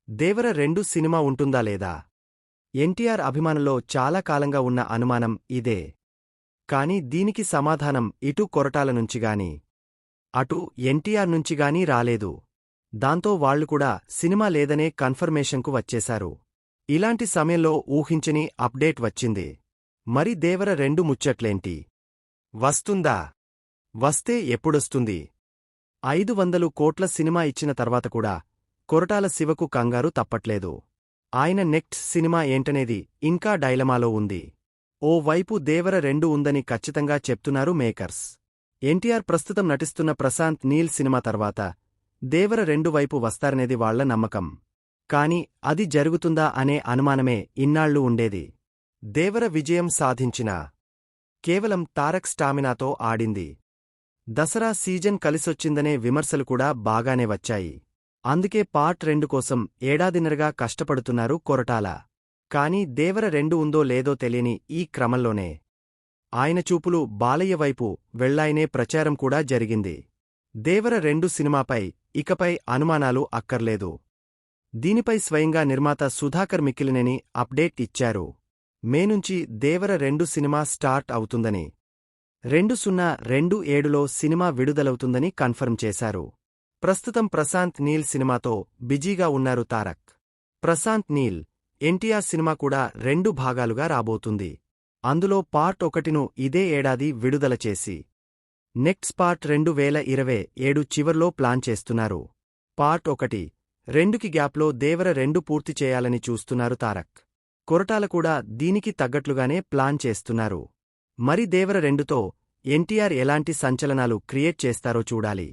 దేవర 2 cinema ఉంటుందా లేదా? ఎన్టీఆర్ అభిమానుల్లో చాలా కాలంగా ఉన్న అనుమానం ఇదే. కాని దీనికి సమాధానం ఇటు కొరటాల నుంచిగాని, అటు ఎన్టీఆర్ నుంచిగానీ రాలేదు. దాంతో వాళ్లు కూడా సినిమా లేదనే కన్ఫర్మేషన్కు వచ్చేశారు. ఇలాంటి సమయంలో ఊహించని అప్డేట్ వచ్చింది. మరి దేవర 2 ముచ్చట్లేంటి? వస్తుందా? వస్తే ఎప్పుడొస్తుంది? 500 కోట్ల సినిమా ఇచ్చిన తర్వాత కూడా కొరటాల శివకు కంగారు తప్పట్లేదు. ఆయన నెక్స్ట్ సినిమా ఏంటనేది ఇంకా డైలమాలో ఉంది. ఓ వైపు దేవర 2 ఉందని ఖచ్చితంగా చెప్తున్నారు మేకర్స్. ఎన్టీఆర్ ప్రస్తుతం నటిస్తున్న ప్రశాంత్ నీల్ సినిమా తర్వాత దేవర 2 వైపు వస్తారనేది వాళ్ల నమ్మకం. కాని అది జరుగుతుందా అనే అనుమానమే ఇన్నాళ్లూ ఉండేది. దేవర విజయం సాధించినా కేవలం తారక్ స్టామినాతో ఆడింది. దసరా సీజన్ కలిసొచ్చిందనే విమర్శలు కూడా బాగానే వచ్చాయి. అందుకే పార్ట్ 2 కోసం ఏడాదిన్నరగా కష్టపడుతున్నారు కొరటాల. కాని దేవర 2 ఉందో లేదో తెలియని ఈ క్రమంలోనే ఆయన చూపులు బాలయ్య వైపు వెళ్లాయనే ప్రచారం కూడా జరిగింది. దేవర 2 సినిమాపై ఇకపై అనుమానాలు అక్కర్లేదు. దీనిపై స్వయంగా నిర్మాత సుధాకర్ మిక్కిలినేని అప్డేట్ ఇచ్చారు. మే నుంచి దేవర 2 సినిమా స్టార్ట్ అవుతుందని, 2027లో సినిమా విడుదలవుతుందని కన్ఫర్మ్ చేశారు. ప్రస్తుతం ప్రశాంత్ నీల్ సినిమాతో బిజీగా ఉన్నారు తారక్. ప్రశాంత్ నీల్, ఎన్టీఆర్ సినిమా కూడా 2 భాగాలుగా రాబోతుంది. అందులో పార్ట్ 1ను ఇదే ఏడాది విడుదల చేసి నెక్స్ట్ పార్ట్ 2027 చివర్లో ప్లాన్ చేస్తున్నారు. పార్ట్ 1, 2కి గ్యాప్లో దేవర 2 పూర్తి చేయాలని చూస్తున్నారు తారక్. కొరటాల కూడా దీనికి తగ్గట్లుగానే ప్లాన్ చేస్తున్నారు. మరి దేవర 2తో ఎన్టీఆర్ ఎలాంటి సంచలనాలు క్రియేట్ చేస్తారో చూడాలి.